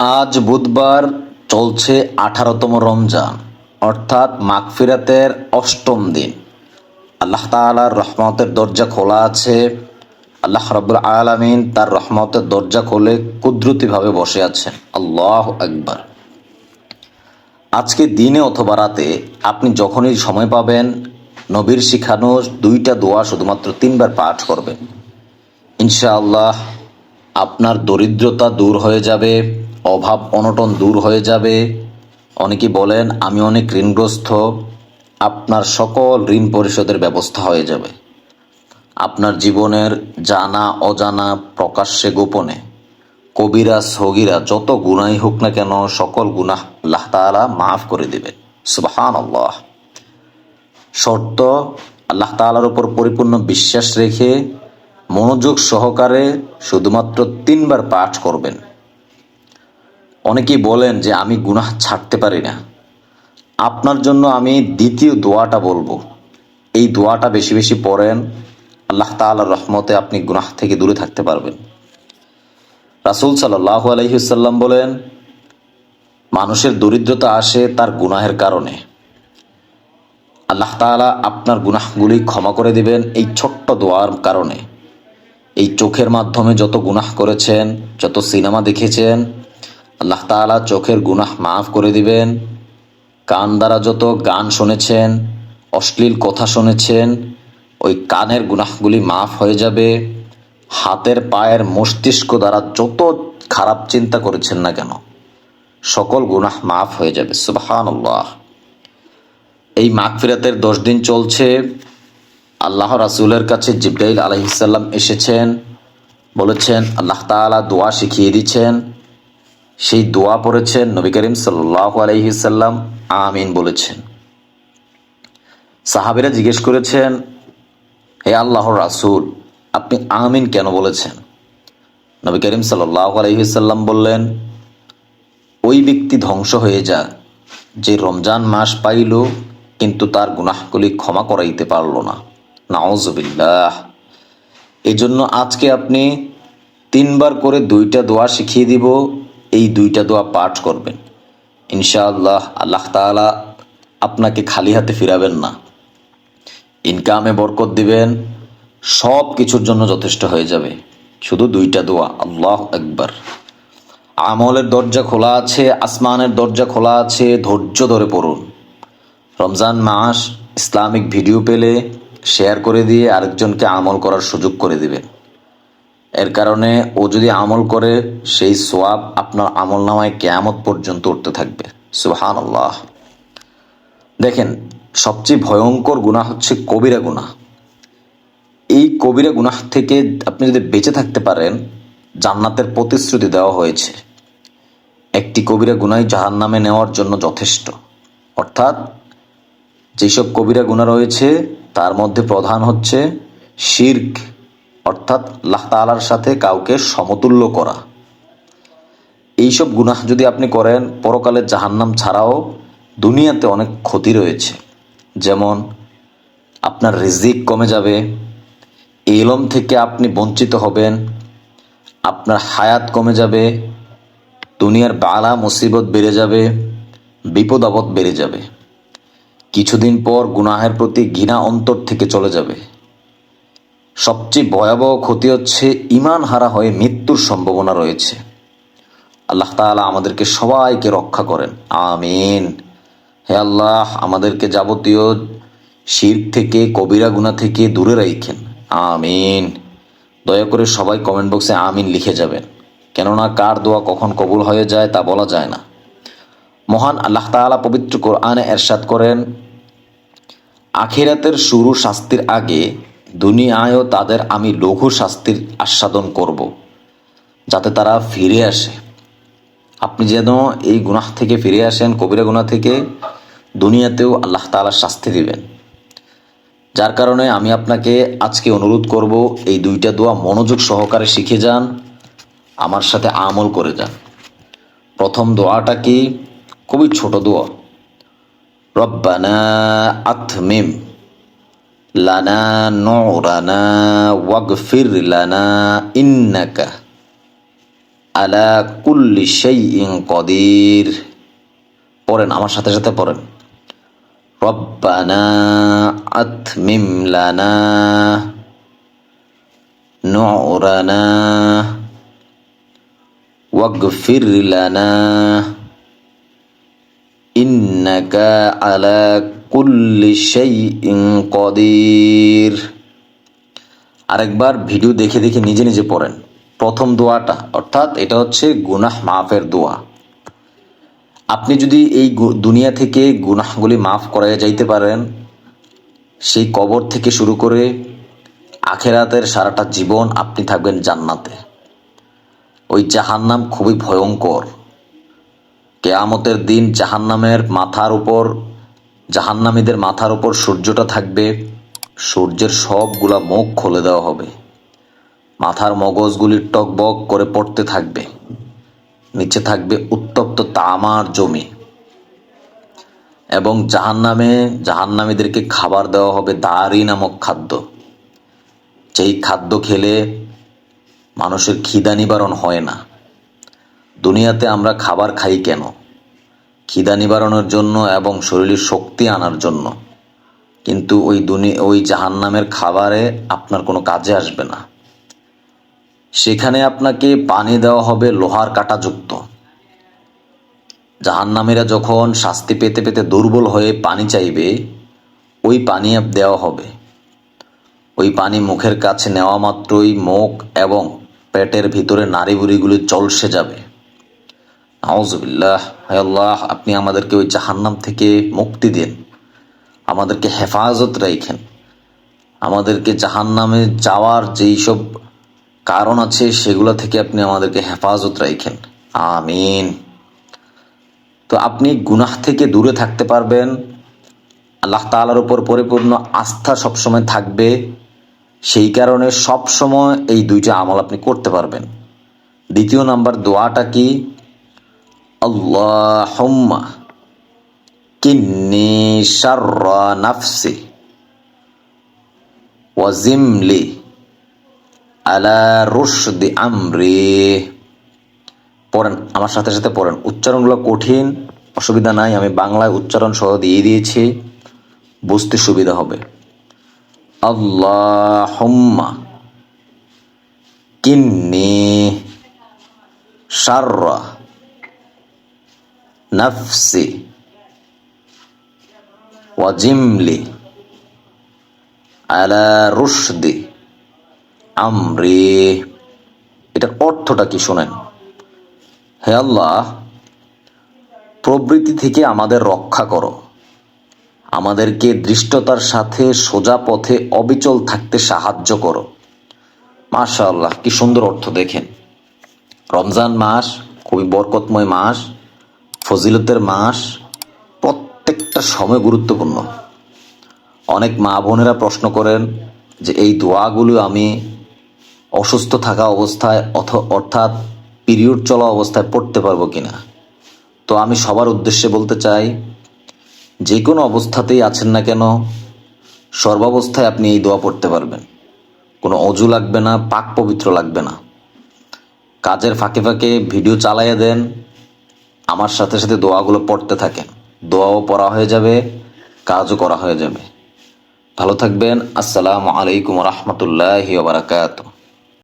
আজ বুধবার, চলছে 18তম রমজান, অর্থাৎ মাগফিরাতের অষ্টম দিন। আল্লাহ তাআলার রহমতের দরজা খোলা আছে। আল্লাহ রাব্বুল আলামিন তার রহমতের দরজা খুলে কুদরতিভাবে বসে আছেন। আল্লাহু আকবার। আজকে দিনে অথবা রাতে আপনি যখনই সময় পাবেন, নবীর শিখানো 2টা দোয়া শুধুমাত্র 3বার পাঠ করবেন। ইনশাআল্লাহ আপনার দরিদ্রতা দূর হয়ে যাবে, অভাব অনটন দূর হয়ে যাবে। অনেকে বলেন আমি অনেক ঋণগ্রস্ত, আপনার সকল ঋণ পরিশোধের ব্যবস্থা হয়ে যাবে। আপনার জীবনের জানা অজানা, প্রকাশ্যে গোপনে, কবিরা সগীরা যত গুনাহই হোক না কেন, সকল গুনাহ আল্লাহ তাআলা মাফ করে দিবেন। সুবহানাল্লাহ। শর্ত, আল্লাহ তাআলার উপর পরিপূর্ণ বিশ্বাস রেখে মনোযোগ সহকারে শুধুমাত্র 3বার পাঠ করবেন। অনেকেই বলেন যে আমি গুনাহ ছাড়তে পারি না। আপনার জন্য আমি দ্বিতীয় দোয়াটা বলবো। এই দোয়াটা বেশি বেশি পড়েন, আল্লাহ তাআলার রহমতে আপনি গুনাহ থেকে দূরে থাকতে পারবেন। রাসূল সাল্লাল্লাহু আলাইহি ওয়াসাল্লাম বলেন, মানুষের দরিদ্রতা আসে তার গুনাহের কারণে। আল্লাহ তাআলা আপনার গুনাহগুলি ক্ষমা করে দিবেন এই ছোট্ট দোয়ার কারণে। এই চোখের মাধ্যমে যত গুনাহ করেছেন, যত সিনেমা দেখেছেন, আল্লাহ তাআলা চোখের গুনাহ মাফ করে দিবেন। কান দ্বারা যত গান শুনেছেন, অশ্লীল কথা শুনেছেন, ওই কানের গুনাহগুলি মাফ হয়ে যাবে। হাতের পায়ের মস্তিষ্ক দ্বারা যত খারাপ চিন্তা করেছেন না কেন, সকল গুনাহ মাফ হয়ে যাবে। সুবহানাল্লাহ। এই মাগফিরাতের 10 দিন চলছে। আল্লাহ রাসূলের কাছে জিবরাইল আলাইহিস সালাম এসেছেন, বলেছেন আল্লাহ তাআলা দোয়া শিখিয়ে দিচ্ছেন। সেই দোয়া পড়েছেন, নবী করিম সাল্লাল্লাহু আলাইহি সাল্লাম আমিন বলেছেন। সাহাবীরা জিজ্ঞেস করেছেন, হে আল্লাহর রাসূল, আপনি আমিন কেন বলেছেন? নবী করিম সাল্লাল্লাহু আলাইহি সাল্লাম বললেন, ওই ব্যক্তি ধ্বংস হয়ে যাক যে রমজান মাস পাইল কিন্তু তার গুনাহগুলি ক্ষমা করাইতে পারল না। নাউজুবিল্লাহ। এই জন্য আজকে আপনি 3বার করে 2টা দোয়া শিখিয়ে দিব। এই 2টা দোয়া পাঠ করবেন। ইনশাআল্লাহ আল্লাহ তাআলা আপনাকে খালি হাতে ফিরাবেন না। ইনকামে বরকত দিবেন, সব কিছুর জন্য যথেষ্ট হয়ে যাবে। শুধু 2টা দোয়া। আল্লাহু আকবার। আমলের দরজা খোলা আছে, আসমানের দরজা খোলা আছে। ধৈর্য ধরে পড়ুন। রমজান মাস, ইসলামিক ভিডিও পেলে শেয়ার করে দিয়ে আরেকজনকে আমল করার সুযোগ করে দিবেন। এর কারণে ও যদি আমল করে, সেই সওয়াব আপনার আমলনামায় কিয়ামত পর্যন্ত উঠতে থাকবে। সুবহানাল্লাহ। দেখেন, সবচেয়ে ভয়ঙ্কর গুনাহ হচ্ছে কবিরা গুনাহ। এই কবিরা গুনাহ থেকে আপনি যদি বেঁচে থাকতে পারেন, জান্নাতের প্রতিশ্রুতি দেওয়া হয়েছে। একটি কবিরা গুনাহ জাহান্নামে নেওয়ার জন্য যথেষ্ট। অর্থাৎ যেসব কবিরা গুনাহ রয়েছে তার মধ্যে প্রধান হচ্ছে শিরক, অর্থাৎ আল্লাহ তাআলার সাথে কাউকে সমতুল্য করা। এইসব গুনাহ যদি আপনি করেন, পরকালে জাহান্নাম ছাড়াও দুনিয়াতে অনেক ক্ষতি রয়েছে। যেমন আপনার রিজিক কমে যাবে, ইলম থেকে আপনি বঞ্চিত হবেন, আপনার হায়াত কমে যাবে, দুনিয়ার বালা মুসিবত বেড়ে যাবে, বিপদ আপদ বেড়ে যাবে। কিছুদিন পর গুনাহের প্রতি ঘৃণা অন্তর থেকে চলে যাবে। সবচেয়ে ভয়াবহ ক্ষতি হচ্ছে ঈমান হারা হয়ে মৃত্যুর সম্ভাবনা রয়েছে। আল্লাহ তাআলা আমাদেরকে সবাইকে রক্ষা করেন। আমিন। হে আল্লাহ, আমাদেরকে যাবতীয় শিরক থেকে, কবিরা গুনাহ থেকে দূরে রাখেন। আমিন। দয়া করে সবাই কমেন্ট বক্সে আমিন লিখে যাবেন, কেননা কার দোয়া কখন কবুল হয়ে যায় তা বলা যায় না। মহান আল্লাহ তাআলা পবিত্র কোরআনে ইরশাদ করেন, আখিরাতের শুরু শাস্তির আগে দুনিয়ায়ও তাদের আমি লঘু শাস্তির আস্বাদন করব, যাতে তারা ফিরে আসে। আপনি যেন এই গুনাহ থেকে ফিরে আসেন, কবিরা গুনাহ থেকে। দুনিয়াতেও আল্লাহ তাআলা শাস্তি দিবেন। যার কারণে আমি আপনাকে আজকে অনুরোধ করব, এই 2টা দোয়া মনোযোগ সহকারে শিখে যান, আমার সাথে আমল করে যান। প্রথম দোয়াটা কি? খুবই ছোট দোয়া। রব্বানা আতমিম লানা নূরানা ওয়াগফির লানা ইন্নাকা আলা কুল্লি শাইইন কদির। পড়েন, আমার সাথে সাথে পড়েন। রব্বানা আতমিম লানা নুরানা ওয়াগফির লানা ইন্নাকা আলা কুল্লি শাইইন কদির। আরেকবার ভিডিও দেখে দেখে নিজে নিজে পড়েন। প্রথম দোয়াটা, অর্থাৎ এটা হচ্ছে গুনাহ মাফের দোয়া। আপনি যদি এই দুনিয়া থেকে গুনাহগুলি মাফ করাইয়া যাইতে পারেন, সেই কবর থেকে শুরু করে আখেরাতের সারাটা জীবন আপনি থাকবেন জান্নাতে। ওই জাহান্নাম খুবই ভয়ঙ্কর। কেয়ামতের দিন জাহান্নামের মাথার উপর, জাহান্নামীদের মাথার উপর সূর্যটা থাকবে, সূর্যের সবগুলা মুখ খুলে দেওয়া হবে, মাথার মগজগুলি টকবক করে পড়তে থাকবে, নিচে থাকবে উত্তপ্ত তামার জমি, এবং জাহান্নামীদেরকে খাবার দেওয়া হবে দারি নামক খাদ্য। যেই খাদ্য খেলে মানুষের খিদা নিবারণ হয় না। দুনিয়াতে আমরা খাবার খাই কেন? খিদা নিবারণের জন্য এবং শরীরে শক্তি আনার জন্য। কিন্তু ওই জাহান্নামের খাবারে আপনার কোনো কাজে আসবে না। সেখানে আপনাকে পানি দেওয়া হবে লোহার কাঁটাযুক্ত। জাহান্নামীরা যখন শাস্তি পেতে পেতে দুর্বল হয়ে পানি চাইবে, ওই পানি দেওয়া হবে। ওই পানি মুখের কাছে নেওয়া মাত্রই মুখ এবং পেটের ভিতরে নাড়িভুড়িগুলি চলসে যাবে। আউযুবিল্লাহ। হে আল্লাহ, আপনি আমাদেরকে ওই জাহান্নাম থেকে মুক্তি দিন, আমাদেরকে হেফাজত রাখেন, আমাদেরকে জাহান্নামে যাওয়ার যেই সব কারণ আছে সেগুলো থেকে আপনি আমাদেরকে হেফাজত রাখেন। আমিন। তো আপনি গুনাহ থেকে দূরে থাকতে পারবেন, আল্লাহ তাআলার উপর পরিপূর্ণ আস্থা সবসময় থাকবে। সেই কারণে সবসময় এই দুইটা আমল আপনি করতে পারবেন। দ্বিতীয় নাম্বার দোয়াটা কি? আল্লাহুম্মা কিন্নি শাররা নাফসি ওয়াজিমলি আলা রুশদি আমরি। পড়েন, আমার সাথে সাথে পড়েন। উচ্চারণগুলো কঠিন, অসুবিধা নাই, আমি বাংলায় উচ্চারণ সহ দিয়ে দিয়েছি, বুঝতে সুবিধা হবে। আল্লাহুম্মা কিন্নি শাররা নাফসি ওয়াজিমলি আলা রুশদি আমরি। এটার অর্থটা কি শোনেন। হে আল্লাহ, প্রবৃত্তি থেকে আমাদের রক্ষা করো, আমাদেরকে দৃষ্টতার সাথে সোজা পথে অবিচল থাকতে সাহায্য করো। মাশাআল্লাহ, কি সুন্দর অর্থ দেখেন। রমজান মাস খুবই বরকতময় মাস, ফজিলতের মাস। প্রত্যেকটা সময় গুরুত্বপূর্ণ। অনেক মা বোনেরা প্রশ্ন করেন যে এই দোয়াগুলো আমি অসুস্থ থাকা অবস্থায় অর্থাৎ পিরিয়ড চলা অবস্থায় পড়তে পারবো কিনা। তো আমি সবার উদ্দেশ্যে বলতে চাই, যে কোনো অবস্থাতেই আছেন না কেন, সর্বাবস্থায় আপনি এই দোয়া পড়তে পারবেন। কোনো অজু লাগবে না, পাক পবিত্র লাগবে না। কাজের ফাঁকে ফাঁকে ভিডিও চালাইয়া দেন, আমার সাথে সাথে দোয়াগুলো পড়তে থাকেন। দোয়াও পড়া হয়ে যাবে, কাজও করা হয়ে যাবে। ভালো থাকবেন। আসসালামু আলাইকুম ওয়া রাহমাতুল্লাহি ওয়া বারাকাতুহু।